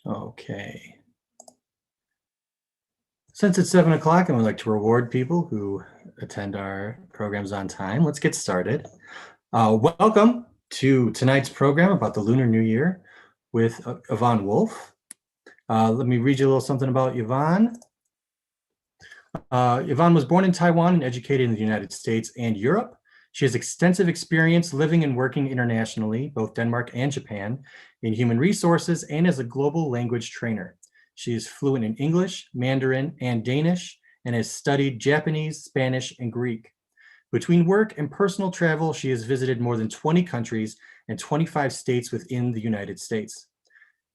Okay. Since it's 7 o'clock and we like to reward people who attend our programs on time, let's get started. Welcome to tonight's program about the Lunar New Year with Yvonne Wolf. Let me read you a little something about Yvonne. Yvonne was born in Taiwan and educated in the United States and Europe. She has extensive experience living and working internationally, both Denmark and Japan, in human resources and as a global language trainer. She is fluent in English, Mandarin, and Danish, and has studied Japanese, Spanish, and Greek. Between work and personal travel, she has visited more than 20 countries and 25 states within the United States.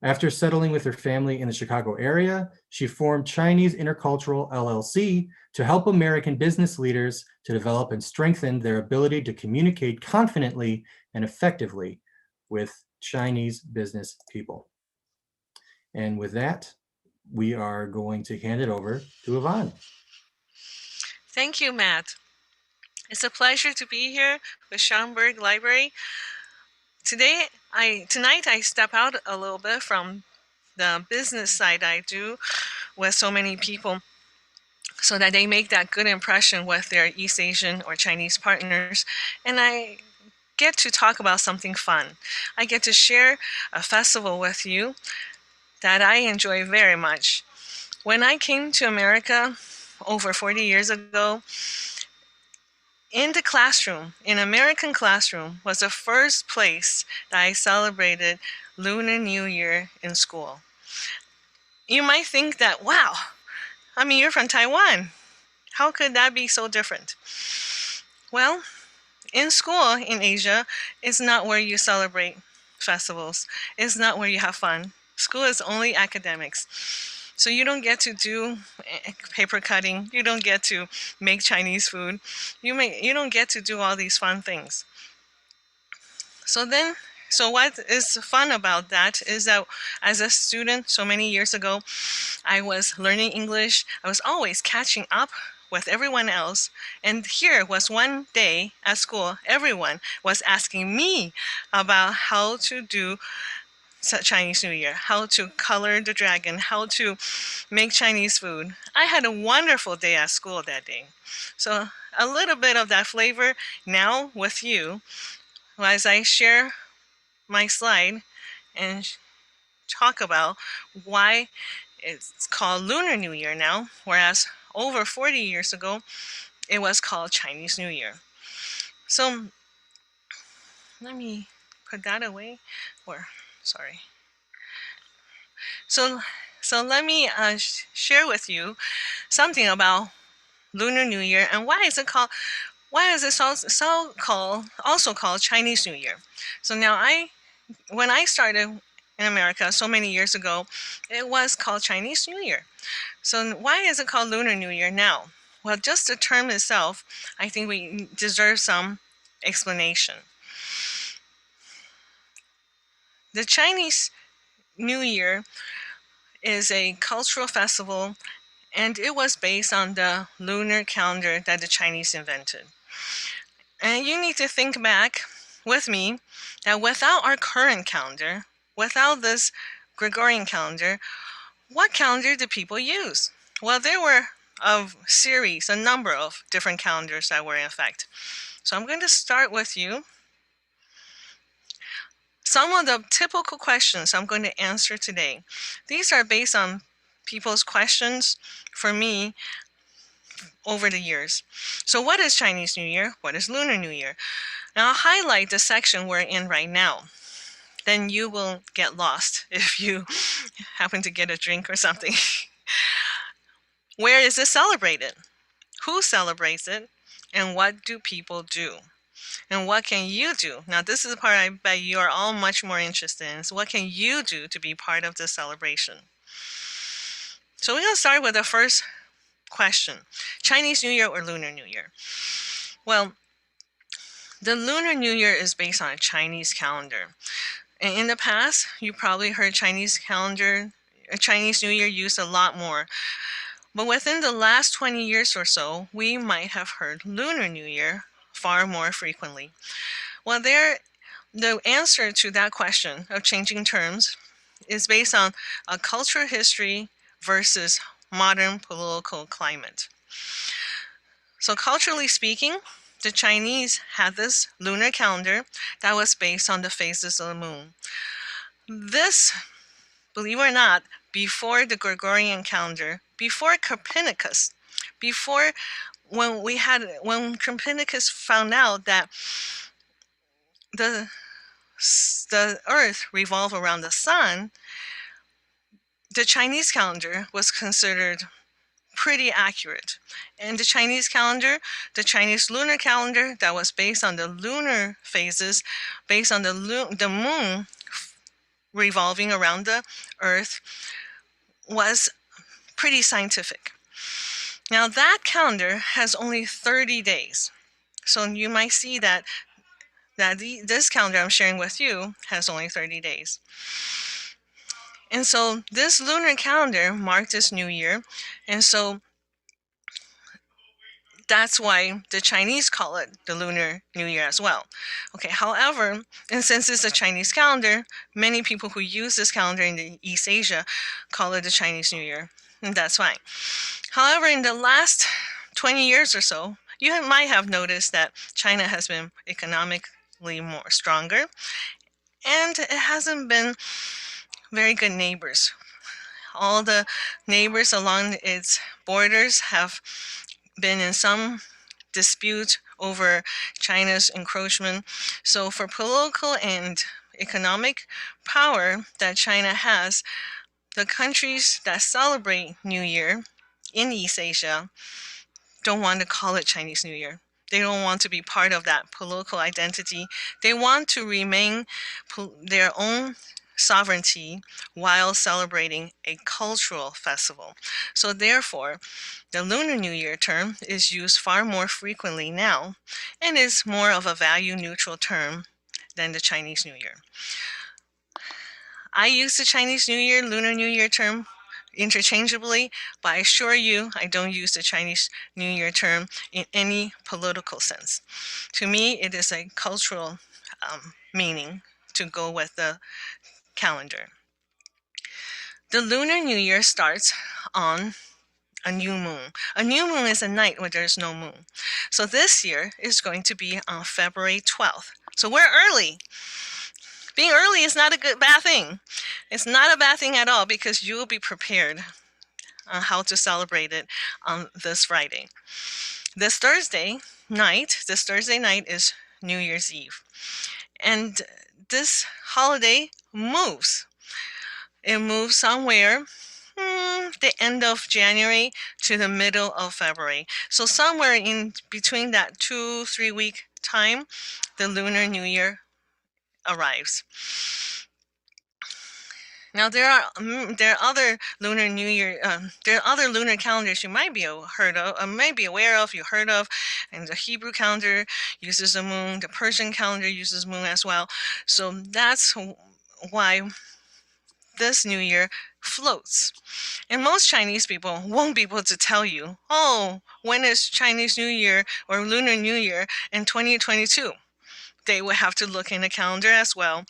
After settling with her family in the Chicago area, she formed Chinese Intercultural LLC to help American business leaders to develop and strengthen their ability to communicate confidently and effectively with Chinese business people. And with that, we are going to hand it over to Yvonne. Thank you, Matt. It's a pleasure to be here with Schaumburg Library. Tonight I step out a little bit from the business side I do with so many people so that they make that good impression with their East Asian or Chinese partners. And I get to talk about something fun. I get to share a festival with you that I enjoy very much. When I came to America over 40 years ago, in the classroom, in American classroom, was the first place that I celebrated Lunar New Year in school. You might think that, wow, I mean, you're from Taiwan. How could that be so different? Well, in school in Asia, it's not where you celebrate festivals. It's not where you have fun. School is only academics. So you don't get to do paper cutting. You don't get to make Chinese food. You don't get to do all these fun things. So what is fun about that is that as a student so many years ago, I was learning English. I was always catching up with everyone else. And here was one day at school, everyone was asking me about how to do Chinese New Year, how to color the dragon, how to make Chinese food. I had a wonderful day at school that day. So a little bit of that flavor now with you as I share my slide and talk about why it's called Lunar New Year now, whereas over 40 years ago, it was called Chinese New Year. So let me put that away, or sorry. So, so let me share with you something about Lunar New Year and why is it also called Chinese New Year. So now when I started in America so many years ago, it was called Chinese New Year. So why is it called Lunar New Year now? Well, just the term itself, I think we deserve some explanation. The Chinese New Year is a cultural festival, and it was based on the lunar calendar that the Chinese invented. And you need to think back with me that without our current calendar, without this Gregorian calendar, what calendar do people use? Well, there were a number of different calendars that were in effect. So I'm going to start with you. Some of the typical questions I'm going to answer today. These are based on people's questions for me over the years. So what is Chinese New Year? What is Lunar New Year? Now I'll highlight the section we're in right now. Then you will get lost if you happen to get a drink or something. Where is it celebrated? Who celebrates it? And what do people do? And what can you do? Now, this is the part I bet you are all much more interested in. So what can you do to be part of this celebration? So we're going to start with the first question. Chinese New Year or Lunar New Year? Well, the Lunar New Year is based on a Chinese calendar. And in the past, you probably heard Chinese New Year used a lot more. But within the last 20 years or so, we might have heard Lunar New Year far more frequently. Well, the answer to that question of changing terms is based on a cultural history versus modern political climate. So culturally speaking, the Chinese had this lunar calendar that was based on the phases of the moon. This, believe it or not, before the Gregorian calendar, before Copernicus, before when Copernicus found out that the Earth revolved around the sun, the Chinese calendar was considered pretty accurate. And the Chinese calendar, the Chinese lunar calendar that was based on the lunar phases, based on the moon revolving around the Earth, was pretty scientific. Now that calendar has only 30 days. So you might see that this calendar I'm sharing with you has only 30 days. And so this lunar calendar marked this new year. And so that's why the Chinese call it the Lunar New Year as well. Okay, however, and since it's a Chinese calendar, many people who use this calendar in the East Asia call it the Chinese New Year. And that's fine. However, in the last 20 years or so, you might have noticed that China has been economically more stronger, and it hasn't been very good neighbors. All the neighbors along its borders have been in some dispute over China's encroachment. So for political and economic power that China has, the countries that celebrate New Year in East Asia don't want to call it Chinese New Year. They don't want to be part of that political identity. They want to remain their own sovereignty while celebrating a cultural festival. So therefore, the Lunar New Year term is used far more frequently now and is more of a value-neutral term than the Chinese New Year. I use the Chinese New Year, Lunar New Year term interchangeably, but I assure you I don't use the Chinese New Year term in any political sense. To me, it is a cultural meaning to go with the calendar. The Lunar New Year starts on a new moon. A new moon is a night where there's no moon. So this year is going to be on February 12th. So we're early. Being early is not a bad thing. It's not a bad thing at all because you will be prepared on how to celebrate it on this Friday. This Thursday night is New Year's Eve. And this holiday moves. It moves somewhere the end of January to the middle of February. So somewhere in between that 2-3 week time, the Lunar New Year arrives. Now there are other Lunar New Year, there are other lunar calendars you might be aware of, you heard of, and the Hebrew calendar uses the moon, the Persian calendar uses moon as well. So that's why this New Year floats. And most Chinese people won't be able to tell you, oh, when is Chinese New Year or Lunar New Year in 2022? They will have to look in the calendar as well.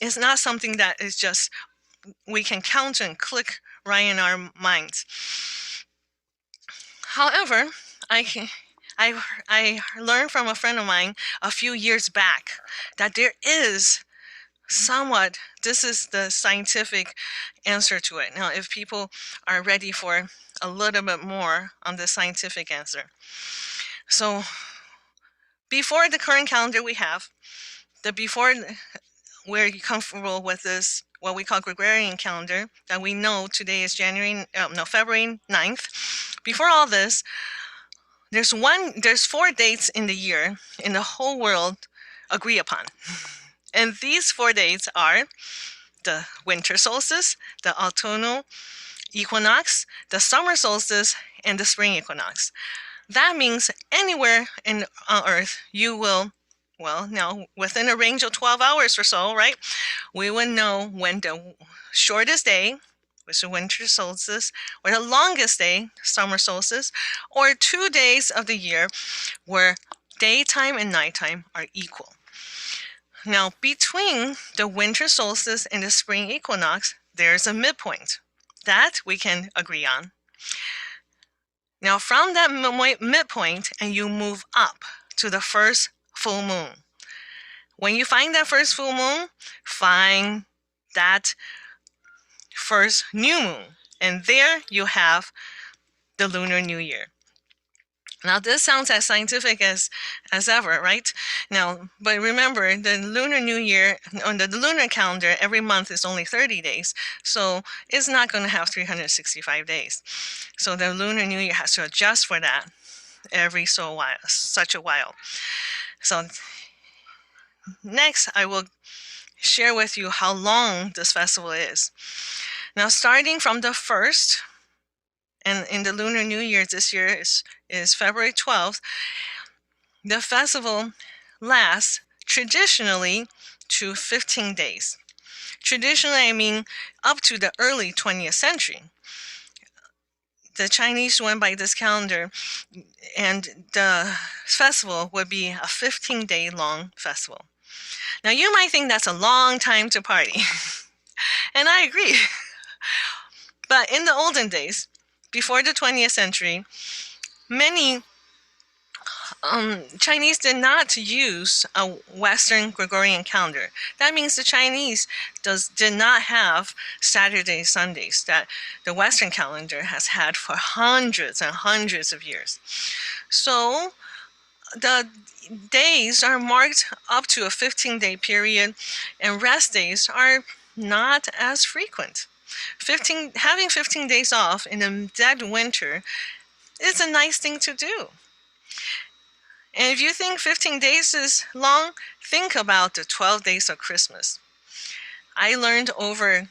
It's not something that is just we can count and click right in our minds. However, I learned from a friend of mine a few years back that there is somewhat, this is the scientific answer to it. Now, if people are ready for a little bit more on the scientific answer. So before the current calendar we have, we're comfortable with this, what we call Gregorian calendar, that we know today is February 9th. Before all this, there's 4 dates in the year in the whole world agree upon. And these 4 dates are the winter solstice, the autumnal equinox, the summer solstice, and the spring equinox. That means anywhere on Earth you will, now within a range of 12 hours or so, right? We will know when the shortest day, which is the winter solstice, or the longest day, summer solstice, or 2 days of the year where daytime and nighttime are equal. Now, between the winter solstice and the spring equinox, there's a midpoint. That we can agree on. Now, from that midpoint, and you move up to the first full moon. When you find that first full moon, find that first new moon. And there you have the Lunar New Year. Now, this sounds as scientific as ever, right? Now, but remember, the Lunar New Year, on the lunar calendar, every month is only 30 days. So it's not going to have 365 days. So the Lunar New Year has to adjust for that every such a while. So next, I will share with you how long this festival is. Now, starting from the 1st, and in the Lunar New Year this year is February 12th, the festival lasts traditionally to 15 days. Traditionally, I mean up to the early 20th century. The Chinese went by this calendar, and the festival would be a 15-day long festival. Now, you might think that's a long time to party, and I agree. But in the olden days, before the 20th century, many Chinese did not use a Western Gregorian calendar. That means the Chinese did not have Saturdays, Sundays that the Western calendar has had for hundreds and hundreds of years. So the days are marked up to a 15-day period, and rest days are not as frequent. Having 15 days off in a dead winter is a nice thing to do. And if you think 15 days is long, think about the 12 days of Christmas. I learned over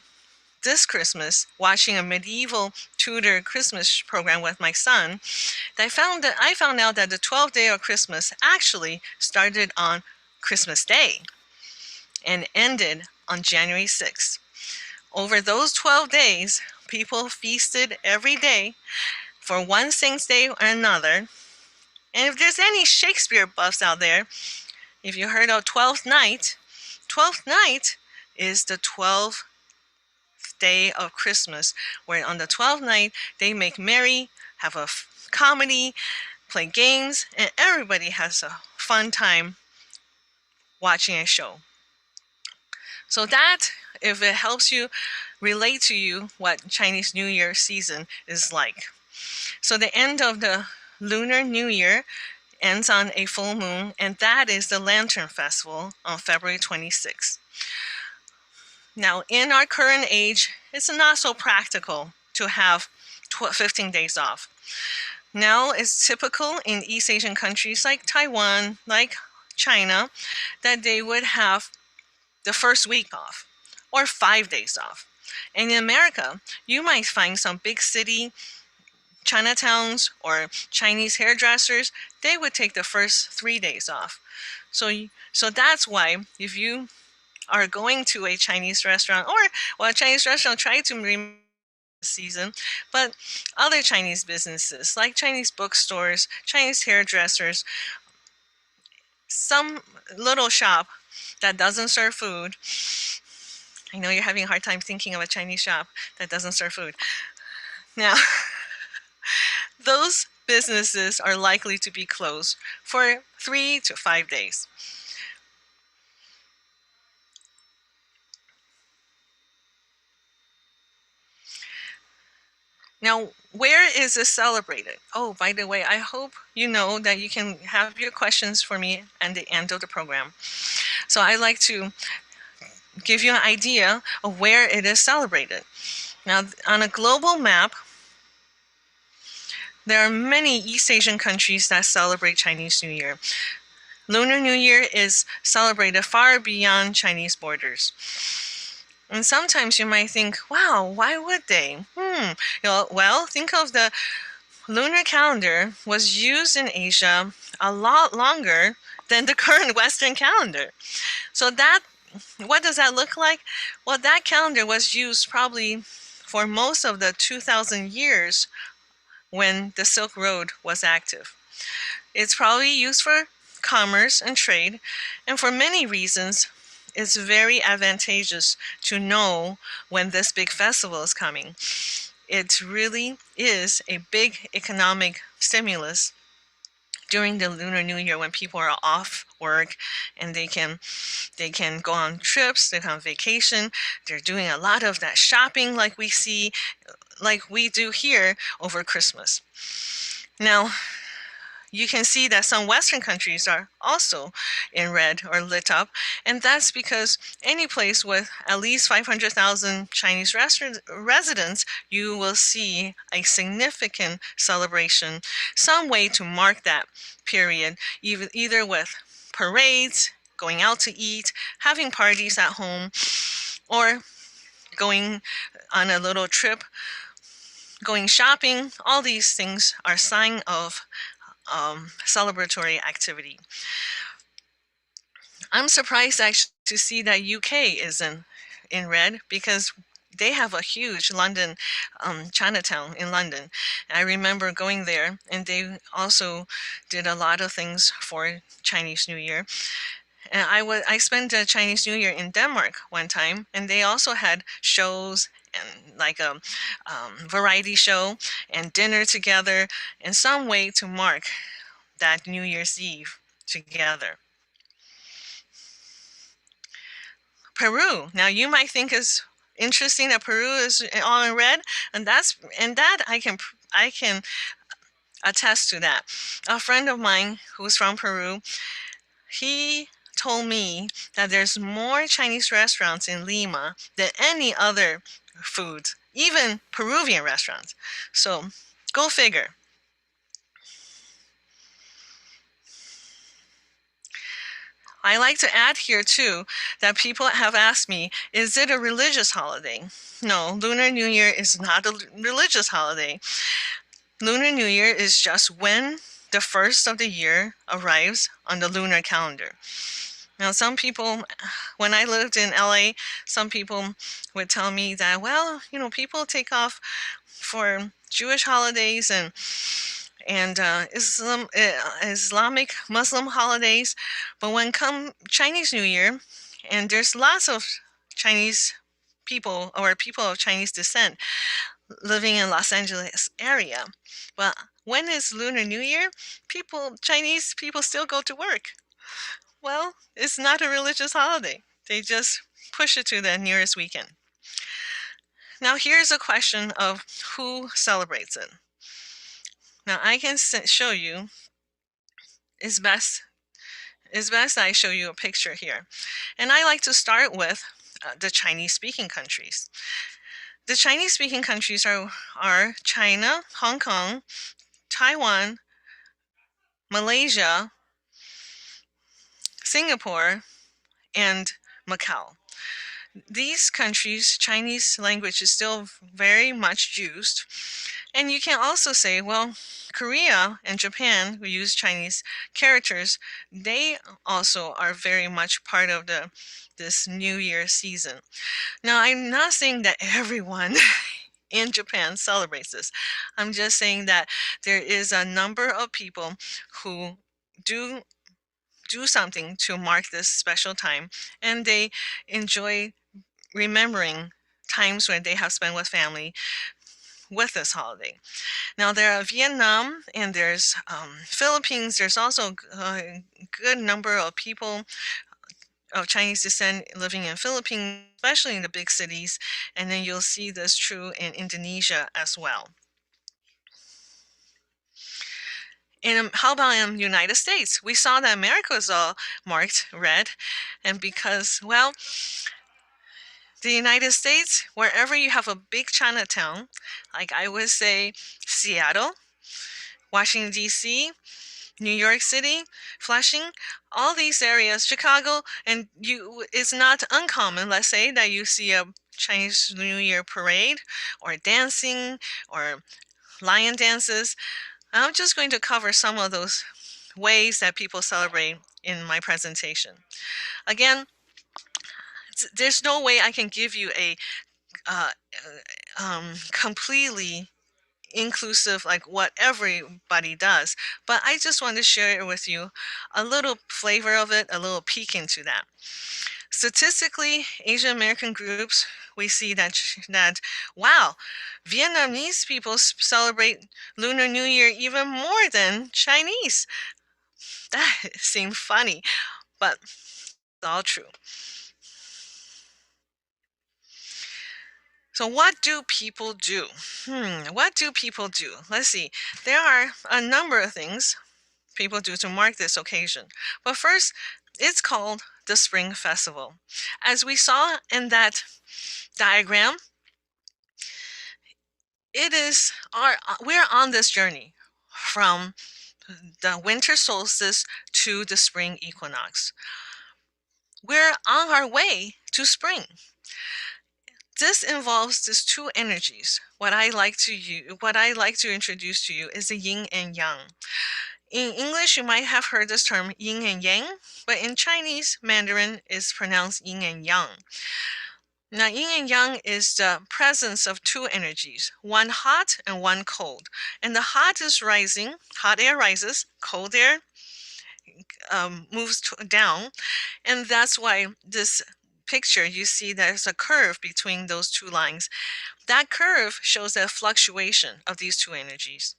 this Christmas, watching a medieval Tudor Christmas program with my son, that I found out that the 12th day of Christmas actually started on Christmas Day and ended on January 6th. Over those 12 days, people feasted every day for one saint's day or another. And if there's any Shakespeare buffs out there, if you heard of Twelfth Night is the 12th day of Christmas, where on the 12th night they make merry, have a comedy, play games, and everybody has a fun time watching a show. So that, if it helps you relate to you what Chinese New Year season is like. So the end of the Lunar New Year ends on a full moon, and that is the Lantern Festival on February 26th. Now, in our current age, it's not so practical to have 15 days off. Now, it's typical in East Asian countries like Taiwan, like China, that they would have the first week off or 5 days off. And in America, you might find some big city Chinatowns or Chinese hairdressers, they would take the first 3 days off. So that's why if you are going to a Chinese restaurant, or a Chinese restaurant, try to remember the season, but other Chinese businesses like Chinese bookstores, Chinese hairdressers, some little shop that doesn't serve food. I know you're having a hard time thinking of a Chinese shop that doesn't serve food. Now, those businesses are likely to be closed for 3 to 5 days. Now, where is this celebrated? Oh, by the way, I hope you know that you can have your questions for me at the end of the program. So I'd like to give you an idea of where it is celebrated. Now, on a global map, there are many East Asian countries that celebrate Chinese New Year. Lunar New Year is celebrated far beyond Chinese borders. And sometimes you might think, wow, why would they? Well, think of the lunar calendar was used in Asia a lot longer than the current Western calendar. So what does that look like? Well, that calendar was used probably for most of the 2,000 years when the Silk Road was active. It's probably used for commerce and trade, and for many reasons, it's very advantageous to know when this big festival is coming. It really is a big economic stimulus during the Lunar New Year when people are off work and they can go on trips, they can on vacation. They're doing a lot of that shopping like we do here over Christmas. Now, you can see that some Western countries are also in red or lit up, and that's because any place with at least 500,000 Chinese residents, you will see a significant celebration, some way to mark that period, either with parades, going out to eat, having parties at home, or going on a little trip, going shopping. All these things are sign of celebratory activity. I'm surprised actually to see that UK is in red because they have a huge London Chinatown in London. And I remember going there, and they also did a lot of things for Chinese New Year. And I spent a Chinese New Year in Denmark one time, and they also had shows and like a variety show and dinner together in some way to mark that New Year's Eve together. Peru. Now you might think is interesting that Peru is all in red, and that I can attest to that. A friend of mine who's from Peru, he told me that there's more Chinese restaurants in Lima than any other foods, even Peruvian restaurants. So go figure. I like to add here too that people have asked me, is it a religious holiday? No, Lunar New Year is not a religious holiday. Lunar New Year is just when the first of the year arrives on the lunar calendar. Now, some people, when I lived in LA, some people would tell me that, well, people take off for Jewish holidays and Islamic Muslim holidays, but when come Chinese New Year, and there's lots of Chinese people or people of Chinese descent living in Los Angeles area, but when is Lunar New Year? Chinese people still go to work. Well, it's not a religious holiday. They just push it to the nearest weekend. Now here's a question of who celebrates it. Now I can show you. It's best I show you a picture here. And I like to start with the Chinese-speaking countries. The Chinese-speaking countries are China, Hong Kong, Taiwan, Malaysia, Singapore, and Macau. These countries, Chinese language is still very much used. And you can also say, well, Korea and Japan, who use Chinese characters, they also are very much part of this New Year season. Now, I'm not saying that everyone in Japan celebrates this. I'm just saying that there is a number of people who do something to mark this special time, and they enjoy remembering times when they have spent with family with this holiday. Now there are Vietnam and there's Philippines. There's also a good number of people of Chinese descent living in Philippines, especially in the big cities, and then you'll see this true in Indonesia as well. And how about in the United States? We saw that America was all marked red, and because, well, the United States, wherever you have a big Chinatown, like I would say Seattle, Washington, D.C., New York City, Flushing, all these areas, Chicago, and it's not uncommon, let's say, that you see a Chinese New Year parade or dancing or lion dances. I'm just going to cover some of those ways that people celebrate in my presentation. Again, there's no way I can give you a completely inclusive like what everybody does, but I just want to share it with you, a little flavor of it, a little peek into that. Statistically, Asian American groups, we see that wow, Vietnamese people celebrate Lunar New Year even more than Chinese. That seemed funny, but it's all true. So what do people do? What do people do? Let's see. There are a number of things people do to mark this occasion. But first, it's called the Spring Festival. As we saw in that diagram, it is we're on this journey from the winter solstice to the spring equinox. We're on our way to spring. This involves these two energies. What I like to introduce to you is the yin and yang. In English, you might have heard this term yin and yang, but in Chinese, Mandarin is pronounced yin and yang. Now, yin and yang is the presence of two energies, one hot and one cold. And the hot is rising, hot air rises, cold air moves down. And that's why this picture, you see there's a curve between those two lines. That curve shows the fluctuation of these two energies.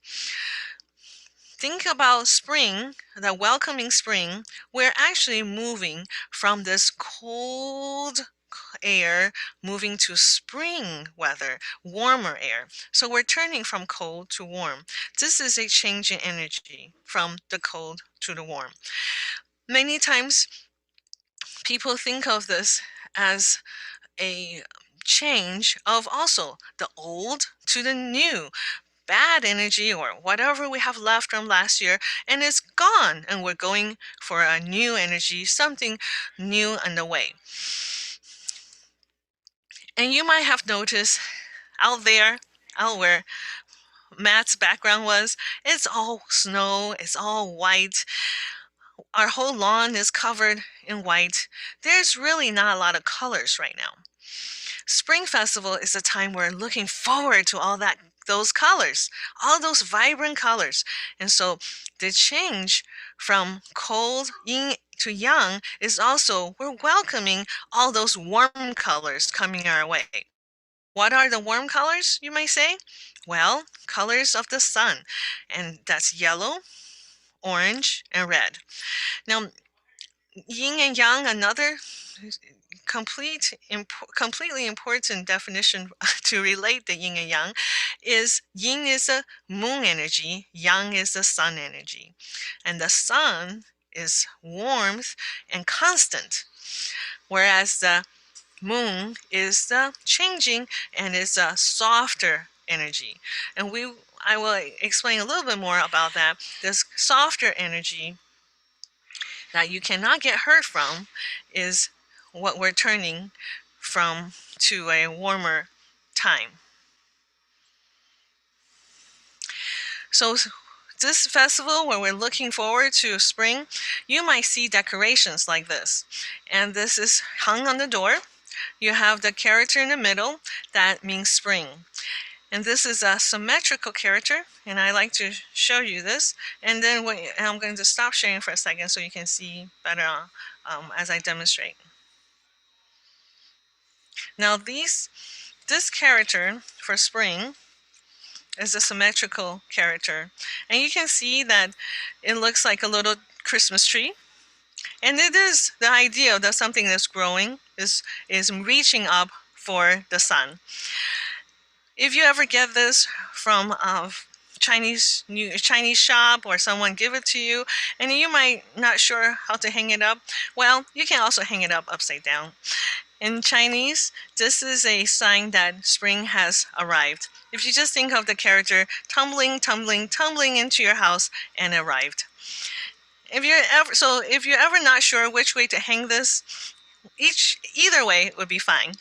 Think about spring, the welcoming spring. We're actually moving from this cold air moving to spring weather, warmer air. So we're turning from cold to warm. This is a change in energy from the cold to the warm. Many times people think of this as a change of also the old to the new. Bad energy or whatever we have left from last year, and it's gone, and we're going for a new energy, something new on the way. And you might have noticed out where Matt's background was, it's all snow, it's all white. Our whole lawn is covered in white. There's really not a lot of colors right now. Spring Festival is a time we're looking forward to those colors, all those vibrant colors. And so the change from cold yin to yang is also we're welcoming all those warm colors coming our way. What are the warm colors, you might say? Well, colors of the sun, and that's yellow, orange, and red. Now, yin and yang, another completely important definition to relate the yin and yang is yin is a moon energy, yang is the sun energy. And the sun is warmth and constant, whereas the moon is the changing and is a softer energy. And I will explain a little bit more about that. This softer energy that you cannot get hurt from is what we're turning from to a warmer time. So this festival, where we're looking forward to spring, you might see decorations like this. And this is hung on the door. You have the character in the middle, that means spring. And this is a symmetrical character, and I like to show you this. And then I'm going to stop sharing for a second so you can see better as I demonstrate. Now this character for spring is a symmetrical character. And you can see that it looks like a little Christmas tree. And it is the idea that something that's growing is reaching up for the sun. If you ever get this from a Chinese shop or someone give it to you and you might not sure how to hang it up, well, you can also hang it up upside down. In Chinese, this is a sign that spring has arrived. If you just think of the character tumbling, tumbling, tumbling into your house and arrived. If you're ever not sure which way to hang this, either way would be fine.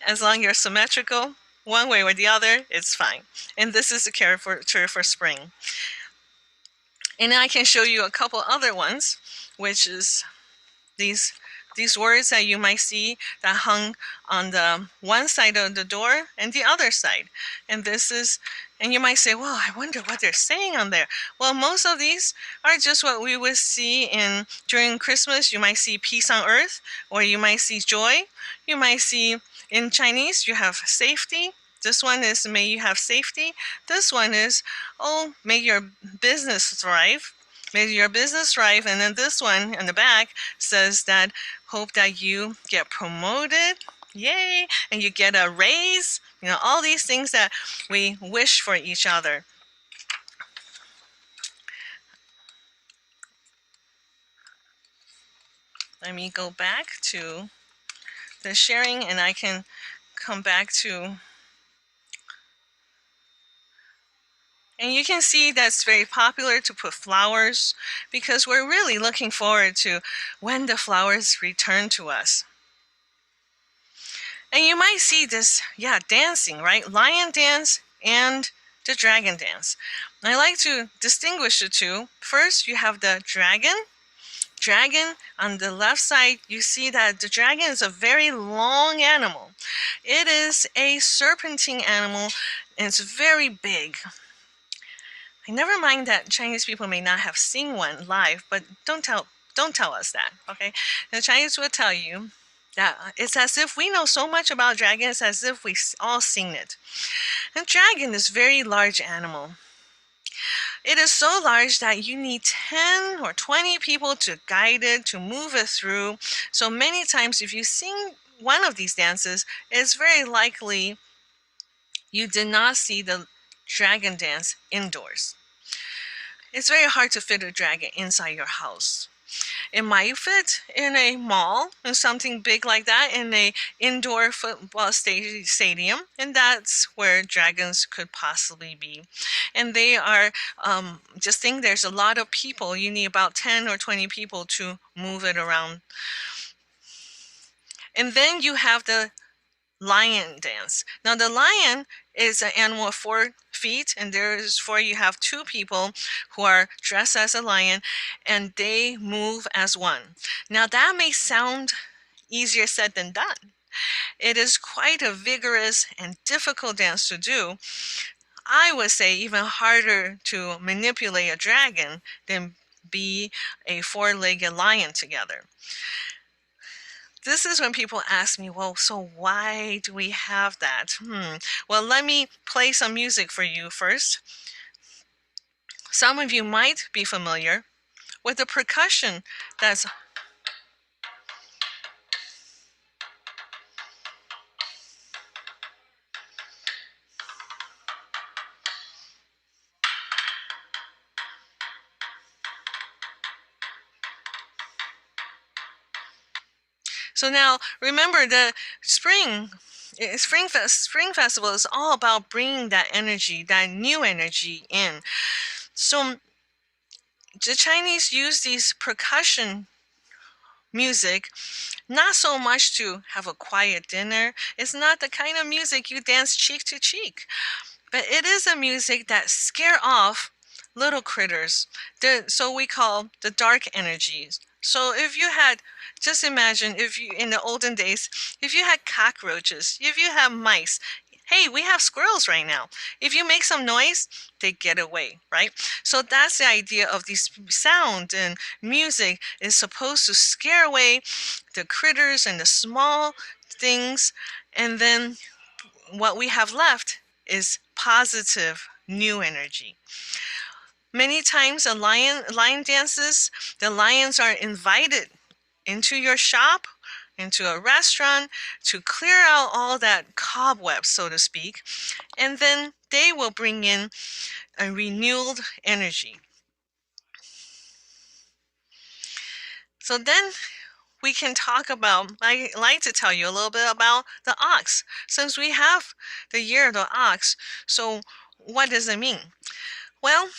As long as you're symmetrical, one way or the other, it's fine. And this is the character for spring. And I can show you a couple other ones, which is these these words that you might see that hung on the one side of the door and the other side. And this is, and you might say, well, I wonder what they're saying on there. Well, most of these are just what we would see in during Christmas. You might see peace on earth, or you might see joy. You might see in Chinese, you have safety. This one is may you have safety. This one is, oh, may your business thrive. May your business thrive. And then this one in the back says that hope that you get promoted. Yay. And you get a raise. You know, all these things that we wish for each other. Let me go back to the sharing and I can come back to. And you can see that's very popular to put flowers because we're really looking forward to when the flowers return to us. And you might see this, yeah, dancing, right? Lion dance and the dragon dance. I like to distinguish the two. First, you have the dragon. Dragon on the left side, you see that the dragon is a very long animal. It is a serpentine animal and it's very big. Never mind that Chinese people may not have seen one live, but don't tell us that, okay? The Chinese will tell you that it's as if we know so much about dragons as if we all seen it. And dragon is a very large animal. It is so large that you need 10 or 20 people to guide it, to move it through. So many times if you sing one of these dances, it's very likely you did not see the dragon dance indoors. It's very hard to fit a dragon inside your house. It might fit in a mall and something big like that, in a indoor football stadium, and that's where dragons could possibly be. And they are, just think there's a lot of people. You need about 10 or 20 people to move it around. And then you have the lion dance. Now the lion is an animal of 4 feet, and you have 2 people who are dressed as a lion and they move as one. Now that may sound easier said than done. It is quite a vigorous and difficult dance to do. I would say even harder to manipulate a dragon than be a 4-legged lion together. This is when people ask me, well, so why do we have that? Well, let me play some music for you first. Some of you might be familiar with the percussion that's so now remember the spring festival is all about bringing that energy, that new energy in. So the Chinese use these percussion music not so much to have a quiet dinner. It's not the kind of music you dance cheek to cheek, but it is a music that scare off little critters, so we call the dark energies. So if you had, just imagine if you, in the olden days, if you had cockroaches, if you have mice, hey, we have squirrels right now. If you make some noise, they get away, right? So that's the idea of these sound and music is supposed to scare away the critters and the small things, and then what we have left is positive new energy. Many times the lion dances, the lions are invited into your shop, into a restaurant, to clear out all that cobwebs, so to speak, and then they will bring in a renewed energy. So then we can talk about, I like to tell you a little bit about the ox. Since we have the year of the ox, so what does it mean? Well,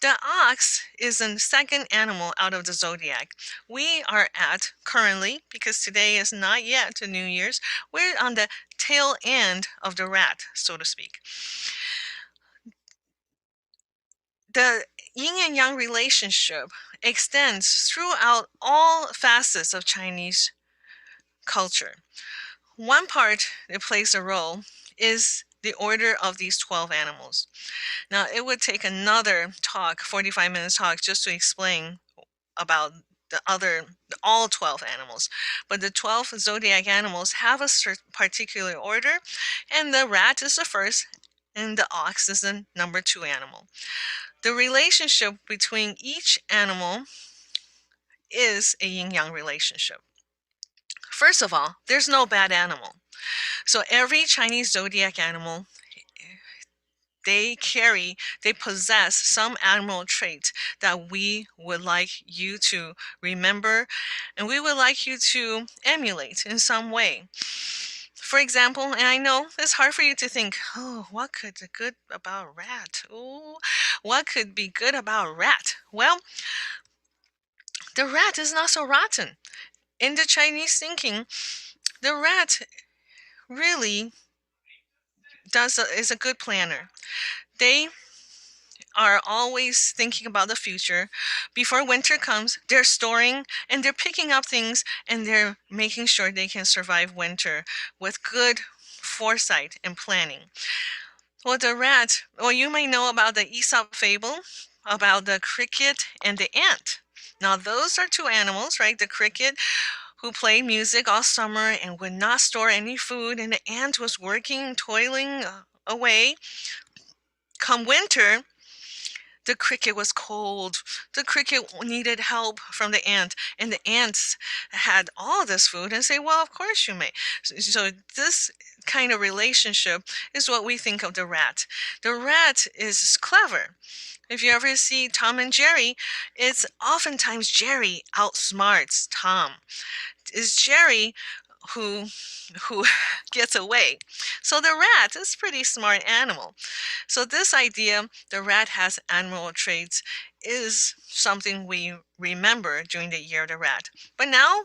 the ox is the second animal out of the zodiac. We are at currently, because today is not yet the New Year's, we're on the tail end of the rat, so to speak. The yin and yang relationship extends throughout all facets of Chinese culture. One part it plays a role is the order of these 12 animals. Now, it would take another talk, 45 minutes talk, just to explain about all 12 animals. But the 12 zodiac animals have a particular order, and the rat is the first, and the ox is the number 2 animal. The relationship between each animal is a yin-yang relationship. First of all, there's no bad animal. So every Chinese zodiac animal, they possess some animal trait that we would like you to remember and we would like you to emulate in some way. For example, and I know it's hard for you to think, oh, what could be good about rat? Oh, what could be good about rat? Well, the rat is not so rotten. In the Chinese thinking, the rat really is a good planner. They are always thinking about the future. Before winter comes, they're storing and they're picking up things and they're making sure they can survive winter with good foresight and planning. Well, the rat, well, you may know about the Aesop fable about the cricket and the ant. Now, those are two animals, right? The cricket who played music all summer and would not store any food, and the ant was working, toiling away. Come winter, the cricket was cold. The cricket needed help from the ant, and the ants had all this food and say, well, of course you may. So this kind of relationship is what we think of the rat. The rat is clever. If you ever see Tom and Jerry, it's oftentimes Jerry outsmarts Tom. It's Jerry who who gets away. So the rat is a pretty smart animal. So this idea, the rat has animal traits, is something we remember during the year of the rat. But now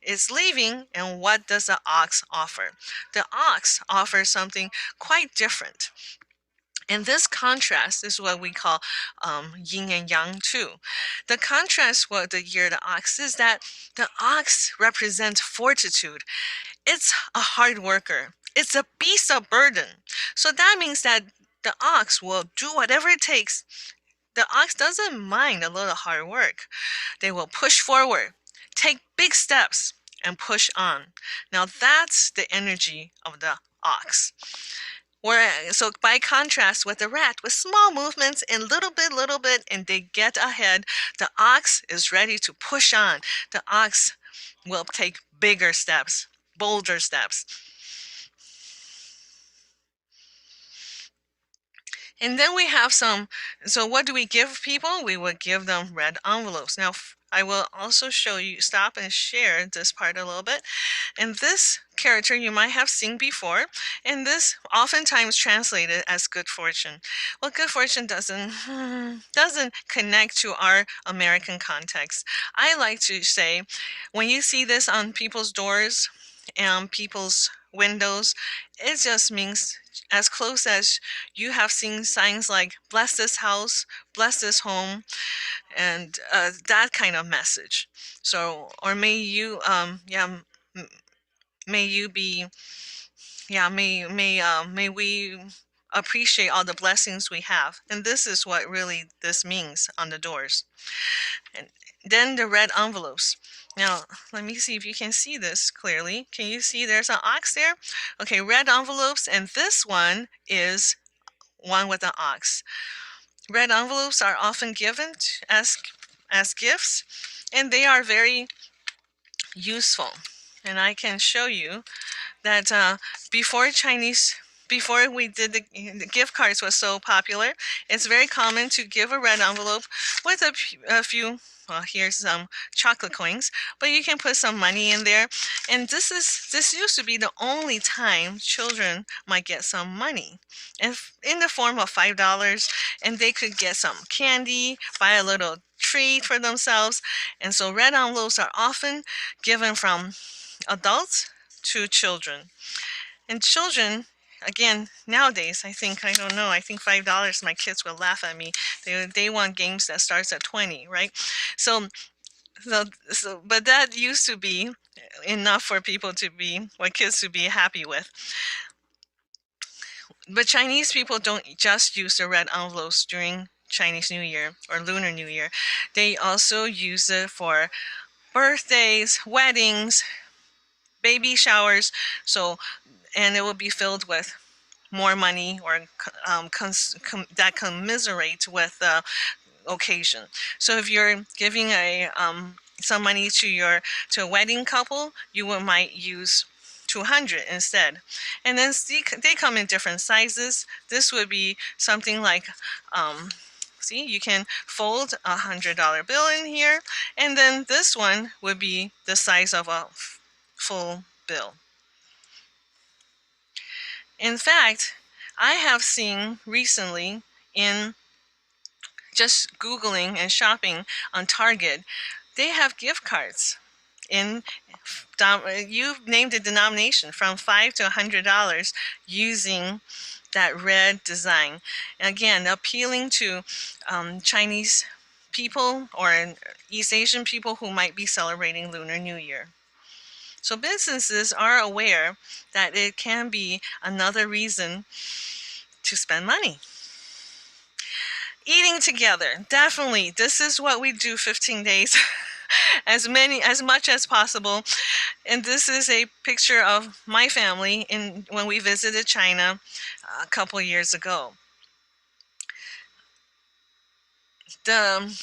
it's leaving, and what does the ox offer? The ox offers something quite different. And this contrast is what we call yin and yang too. The contrast with the year of the ox is that the ox represents fortitude. It's a hard worker. It's a beast of burden. So that means that the ox will do whatever it takes. The ox doesn't mind a little hard work. They will push forward, take big steps, and push on. Now that's the energy of the ox. So by contrast with the rat, with small movements and little bit, and they get ahead, the ox is ready to push on. The ox will take bigger steps, bolder steps. And then we have so what do we give people? We would give them red envelopes. Now, I will also show you, stop and share this part a little bit. And this character you might have seen before, and this oftentimes translated as good fortune. Well, good fortune doesn't connect to our American context. I like to say, when you see this on people's doors and people's windows, it just means as close as you have seen signs like bless this house, bless this home, and that kind of message. So, or may you may you be may we appreciate all the blessings we have. And this is what really this means on the doors. And then the red envelopes. Now, let me see if you can see this clearly. Can you see there's an ox there? Okay, red envelopes, and this one is one with an ox. Red envelopes are often given as gifts, and they are very useful. And I can show you that before we did the gift cards was so popular, it's very common to give a red envelope with a few, well, here's some chocolate coins, but you can put some money in there. And this used to be the only time children might get some money, and in the form of $5, and they could get some candy, buy a little treat for themselves. And so red envelopes are often given from adults to children. And children again, nowadays, I don't know, I think $5, my kids will laugh at me. They want games that starts at 20, right? So, but that used to be enough for people to be, or kids to be happy with. But Chinese people don't just use the red envelopes during Chinese New Year or Lunar New Year. They also use it for birthdays, weddings, baby showers. So, and it will be filled with more money or that commiserate with the occasion. So if you're giving a some money to a wedding couple, might use 200 instead. And then they come in different sizes. This would be something like see, you can fold $100 bill in here, and then this one would be the size of a full bill. In fact, I have seen recently in just Googling and shopping on Target, they have gift cards in you named a denomination from $5 to $100 using that red design. And again, appealing to Chinese people or East Asian people who might be celebrating Lunar New Year. So businesses are aware that it can be another reason to spend money. Eating together, definitely. This is what we do 15 days, as much as possible. And this is a picture of my family when we visited China a couple years ago. The,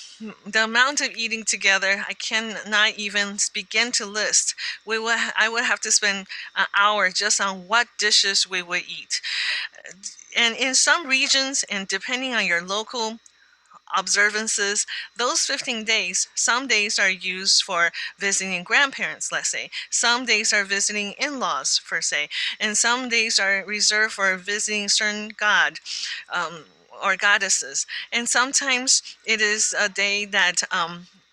the amount of eating together, I cannot even begin to list. I would have to spend an hour just on what dishes we would eat. And in some regions, and depending on your local observances, those 15 days, some days are used for visiting grandparents, let's say. Some days are visiting in-laws, per se. And some days are reserved for visiting certain god or goddesses. And sometimes it is a day that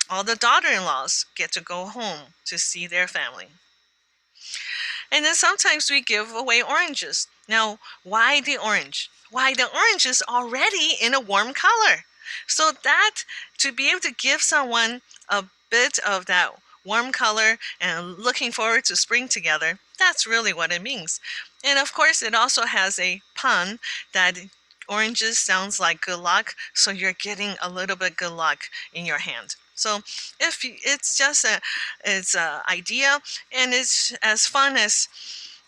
all the daughter-in-laws get to go home to see their family. And then sometimes we give away oranges. Now, why the orange? Why, the orange is already in a warm color. So that, to be able to give someone a bit of that warm color and looking forward to spring together, that's really what it means. And of course, it also has a pun that oranges sounds like good luck, so you're getting a little bit good luck in your hand. So it's just it's a idea, and it's as fun as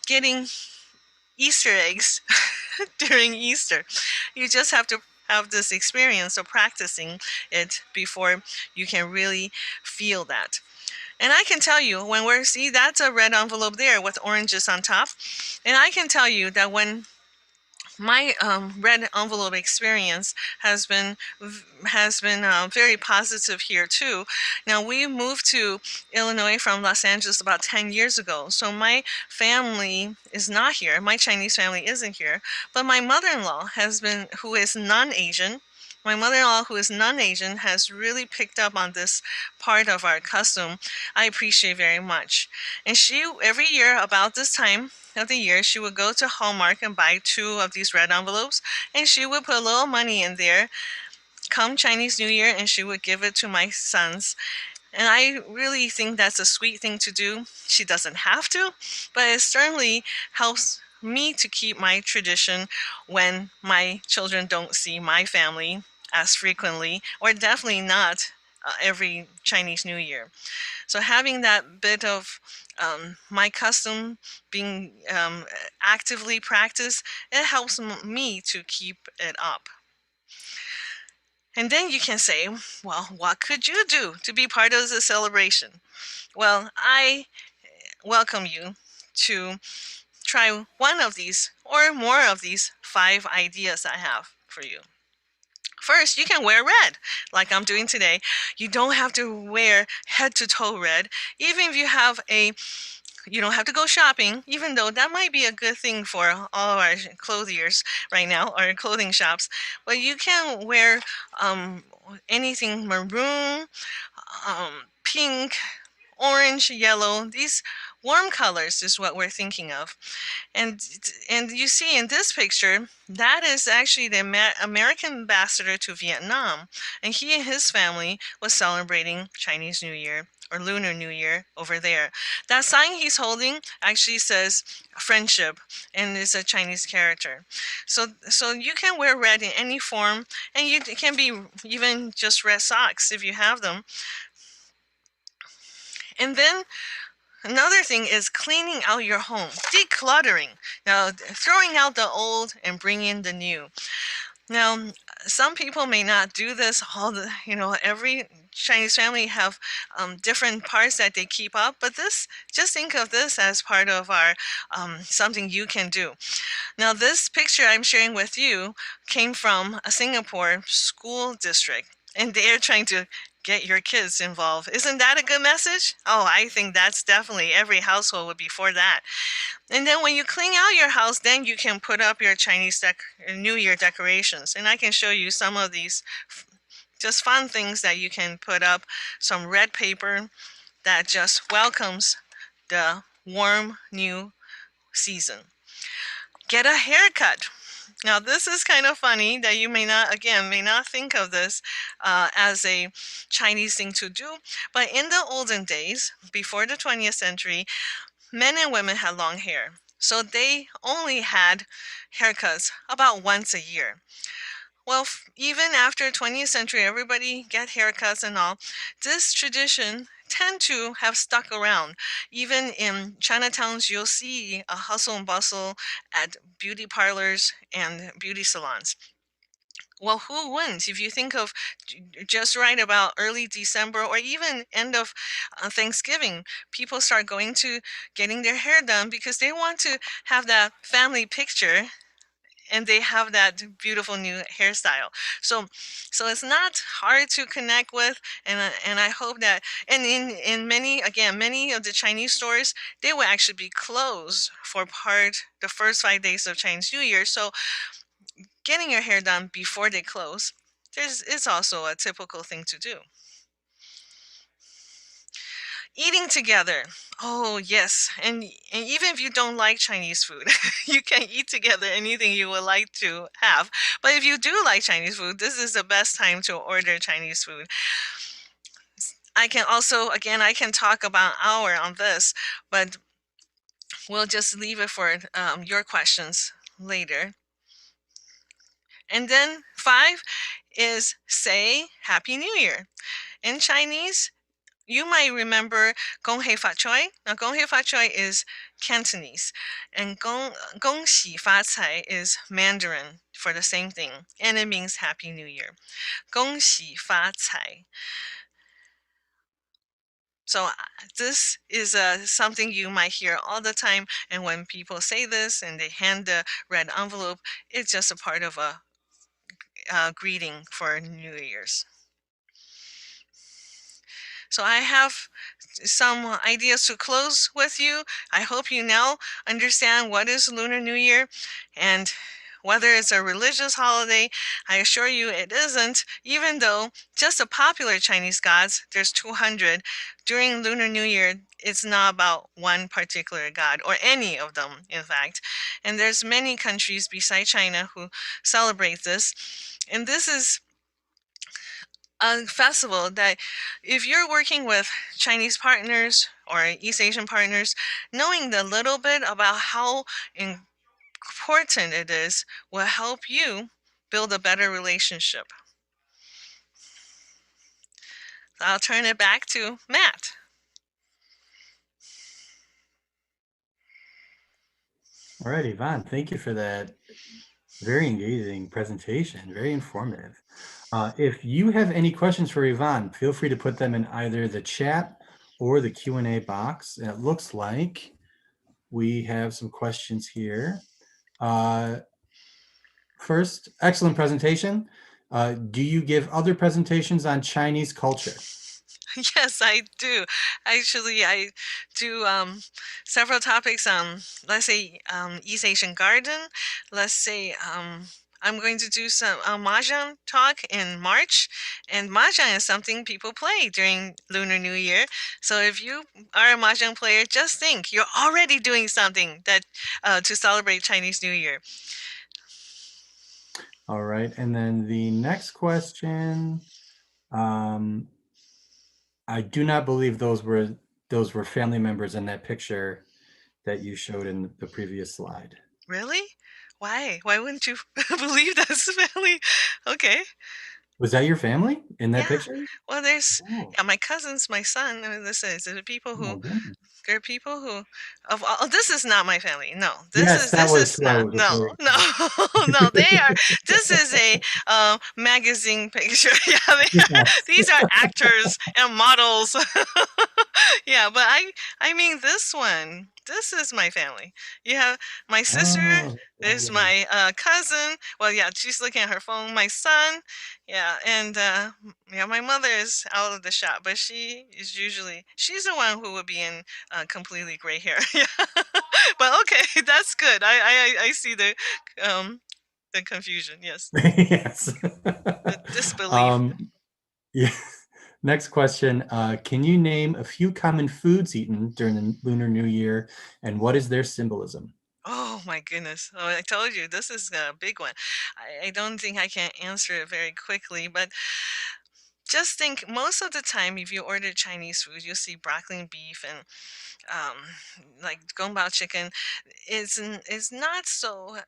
getting Easter eggs during Easter. You just have to have this experience of practicing it before you can really feel that. And I can tell you, that's a red envelope there with oranges on top. And I can tell you that when my red envelope experience has been very positive here too. Now, we moved to Illinois from Los Angeles about 10 years ago, so my family is not here. My Chinese family isn't here, but my mother-in-law who is non-Asian. My mother-in-law, who is non-Asian, has really picked up on this part of our custom. I appreciate very much. And every year about this time of the year, she would go to Hallmark and buy 2 of these red envelopes, and she would put a little money in there come Chinese New Year, and she would give it to my sons. And I really think that's a sweet thing to do. She doesn't have to, but it certainly helps me to keep my tradition when my children don't see my family as frequently, or definitely not every Chinese New Year. So having that bit of my custom being actively practiced, it helps me to keep it up. And then you can say, well, what could you do to be part of the celebration? Well, I welcome you to try one of these or more of these 5 ideas I have for you. First, you can wear red, like I'm doing today. You don't have to wear head to toe red. Even if you don't have to go shopping, even though that might be a good thing for all of our clothiers right now, or clothing shops. But you can wear anything maroon, pink, orange, yellow, these warm colors is what we're thinking of. And and you see in this picture, that is actually the American ambassador to Vietnam. And he and his family was celebrating Chinese New Year or Lunar New Year over there. That sign he's holding actually says friendship and is a Chinese character. So you can wear red in any form, and it can be even just red socks if you have them. And then another thing is cleaning out your home, decluttering. Now, throwing out the old and bringing in the new. Now, some people may not do this all the, every Chinese family have different parts that they keep up, but just think of this as part of our something you can do. Now, this picture I'm sharing with you came from a Singapore school district, and they're trying to get your kids involved. Isn't that a good message? Oh, I think that's definitely every household would be for that. And then when you clean out your house, then you can put up your Chinese New Year decorations. And I can show you some of these just fun things that you can put up. Some red paper that just welcomes the warm new season. Get a haircut. Now, this is kind of funny that you may not think of this as a Chinese thing to do. But in the olden days, before the 20th century, men and women had long hair. So they only had haircuts about once a year. Well, even after 20th century, everybody get haircuts and all. This tradition tend to have stuck around. Even in Chinatowns, you'll see a hustle and bustle at beauty parlors and beauty salons. Well, who wins? If you think of just right about early December or even end of Thanksgiving, people start going to getting their hair done because they want to have that family picture and they have that beautiful new hairstyle. So it's not hard to connect with, and I hope that, and in many of the Chinese stores, they will actually be closed for the first 5 days of Chinese New Year. So getting your hair done before they close, it's also a typical thing to do. Eating together. Oh, yes. And even if you don't like Chinese food, you can eat together anything you would like to have. But if you do like Chinese food, this is the best time to order Chinese food. I can also, again, I can talk about an hour on this, but we'll just leave it for your questions later. And then 5 is say Happy New Year. In Chinese, you might remember Gong Hei Fa Choi. Now, Gong Hei Fa Choi is Cantonese, and Gong Xi Fa Cai is Mandarin for the same thing, and it means Happy New Year. Gong Xi Fa Cai. So this is something you might hear all the time, and when people say this and they hand the red envelope, it's just a part of a greeting for New Year's. So I have some ideas to close with you. I hope you now understand what is Lunar New Year and whether it's a religious holiday. I assure you it isn't, even though just the popular Chinese gods, there's 200. During Lunar New Year, it's not about one particular god or any of them, in fact. And there's many countries besides China who celebrate this. And this is a festival that if you're working with Chinese partners or East Asian partners, knowing a little bit about how important it is will help you build a better relationship. I'll turn it back to Matt. All right, Yvonne, thank you for that very engaging presentation, very informative. If you have any questions for Yvonne, feel free to put them in either the chat or the Q&A box. And it looks like we have some questions here. First, excellent presentation. Do you give other presentations on Chinese culture? Yes, I do. Actually, I do several topics on, let's say, East Asian garden. Let's say I'm going to do some mahjong talk in March, and mahjong is something people play during Lunar New Year. So if you are a mahjong player, just think you're already doing something that to celebrate Chinese New Year. All right. And then the next question, um, I do not believe those were family members in that picture that you showed in the previous slide. Really? Why? Why wouldn't you believe that's family? Okay. Was that your family in that Yeah. picture? Well, there's Oh, yeah, my cousins, my son. I mean, this is the people oh my who goodness. there are people who of all this is not my family. No. This Yes, is that this was is who I not. was No. referring No. No, they are this is a magazine picture. Yeah, to. they are, Yes. these are actors and models. Yeah, but I mean this one. This is my family. You have my sister, Oh, got there's it. my cousin. Well, yeah, she's looking at her phone. My son, yeah, and yeah, my mother is out of the shot, but she is usually she's the one who would be in completely gray hair. Yeah, but okay, that's good. I see um the confusion. Yes, Yes. the disbelief. Um, yeah. Next question. Can you name a few common foods eaten during the Lunar New Year, and what is their symbolism? Oh my goodness. Oh, I told you this is a big one. I don't think I can answer it very quickly, but just think most of the time if you order Chinese food, you'll see broccoli and beef and um, like gumbao chicken is not so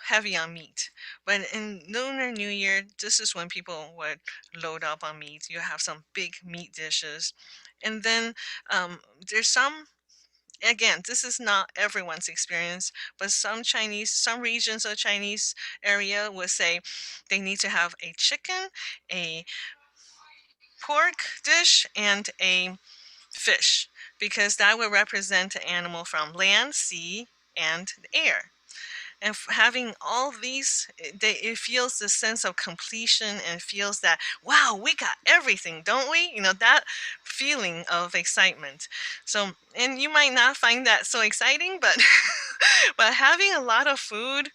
heavy on meat. But in Lunar New Year, this is when people would load up on meat. You have some big meat dishes. And then there's some again, this is not everyone's experience, but some regions of Chinese area would say they need to have a chicken, a pork dish, and a fish, because that would represent an animal from land, sea, and the air. And having all these, it feels the sense of completion and feels that, wow, we got everything, don't we? You know, that feeling of excitement. So, and you might not find that so exciting, but but having a lot of food,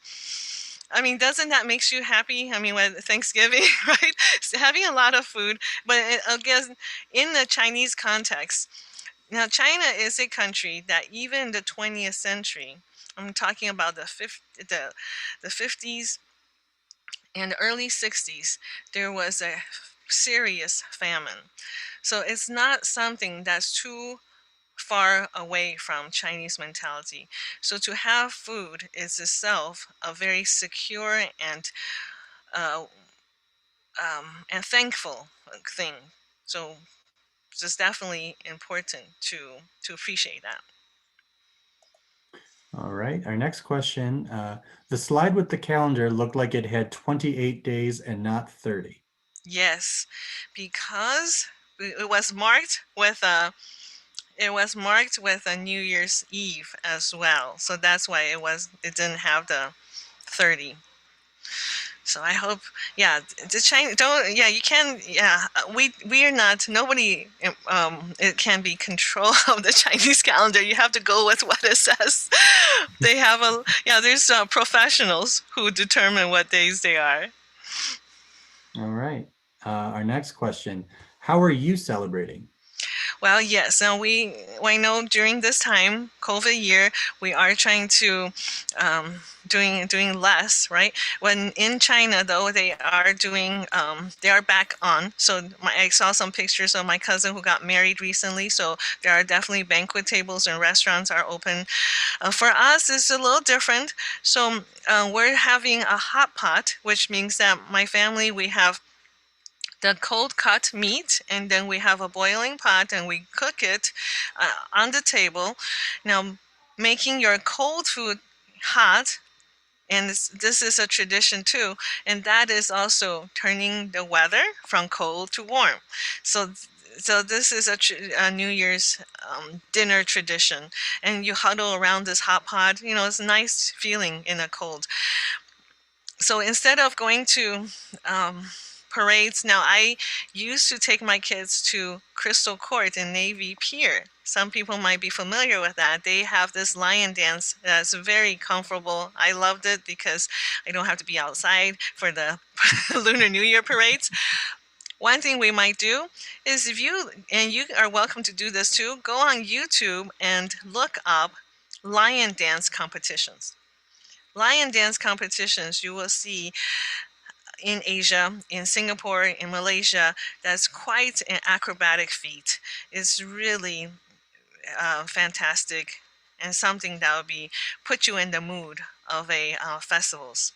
I mean, doesn't that makes you happy? I mean, when Thanksgiving, right? So having a lot of food, but again, in the Chinese context, now China is a country that even in the 20th century, I'm talking about the 50s and early 60s, there was a serious famine. So it's not something that's too far away from Chinese mentality. So to have food is itself a very secure uh, and thankful thing. So it's definitely important to appreciate that. All right. Our next question. The slide with the calendar looked like it had 28 days and not 30. Yes, because it was marked with a New Year's Eve as well. So that's why it didn't have the 30. So I hope, yeah, the China don't, yeah, you can, yeah, we are not, nobody, it can be control of the Chinese calendar. You have to go with what it says. They have yeah, there's professionals who determine what days they are. All right. Our next question. How are you celebrating? Well, yes. Now I know during this time, COVID year, we are trying to doing less, right? When in China, though, they are back on. So I saw some pictures of my cousin who got married recently. So there are definitely banquet tables and restaurants are open. For us, it's a little different. So we're having a hot pot, which means that my family we have the cold cut meat and then we have a boiling pot and we cook it on the table. Now making your cold food hot, and this is a tradition too, and that is also turning the weather from cold to warm. So this is a New Year's dinner tradition, and you huddle around this hot pot. You know, it's a nice feeling in a cold. So instead of going to um, parades. Now, I used to take my kids to Crystal Court in Navy Pier. Some people might be familiar with that. They have this lion dance that's very comfortable. I loved it because I don't have to be outside for the Lunar New Year parades. One thing we might do is if you, and you are welcome to do this too, go on YouTube and look up lion dance competitions. Lion dance competitions, you will see in Asia, in Singapore, in Malaysia, that's quite an acrobatic feat. It's really fantastic and something that would be put you in the mood of a festivals.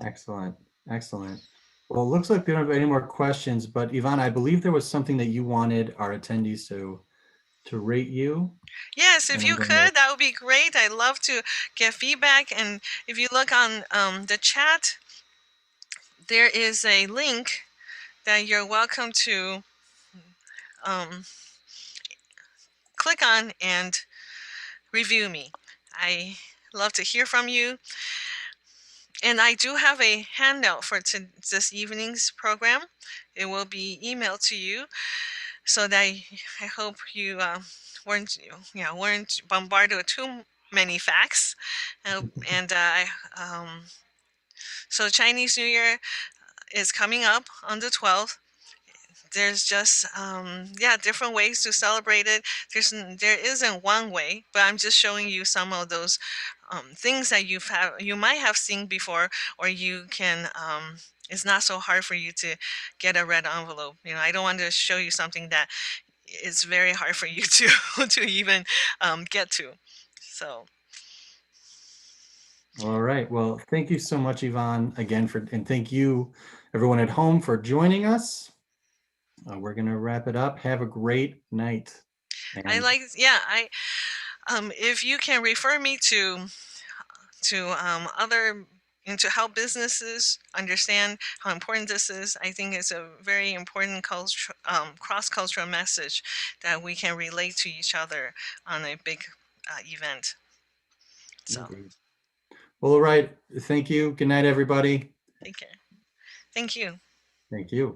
Excellent. Excellent. Well, it looks like we don't have any more questions, but Yvonne, I believe there was something that you wanted our attendees to rate you. Yes, if And you I'm going to, could, that would be great. I'd love to get feedback. And if you look on the chat, there is a link that you're welcome to um, click on and review me. I love to hear from you. And I do have a handout for this evening's program. It will be emailed to you so that I hope you weren't bombarded with too many facts. And so Chinese New Year is coming up on the 12th. There's just different ways to celebrate it. There isn't one way, but I'm just showing you some of those things that you might have seen before, or you can it's not so hard for you to get a red envelope. I don't want to show you something that is very hard for you to to even get to. So all right. Well, thank you so much, Yvonne, again and thank you everyone at home for joining us. We're going to wrap it up. Have a great night. I And like, yeah, I if you can refer me to other and to help businesses understand how important this is. I think it's a very important cross-cultural message that we can relate to each other on a big event. So, indeed. Well, all right. Thank you. Good night, everybody. take care. Thank you. Thank you.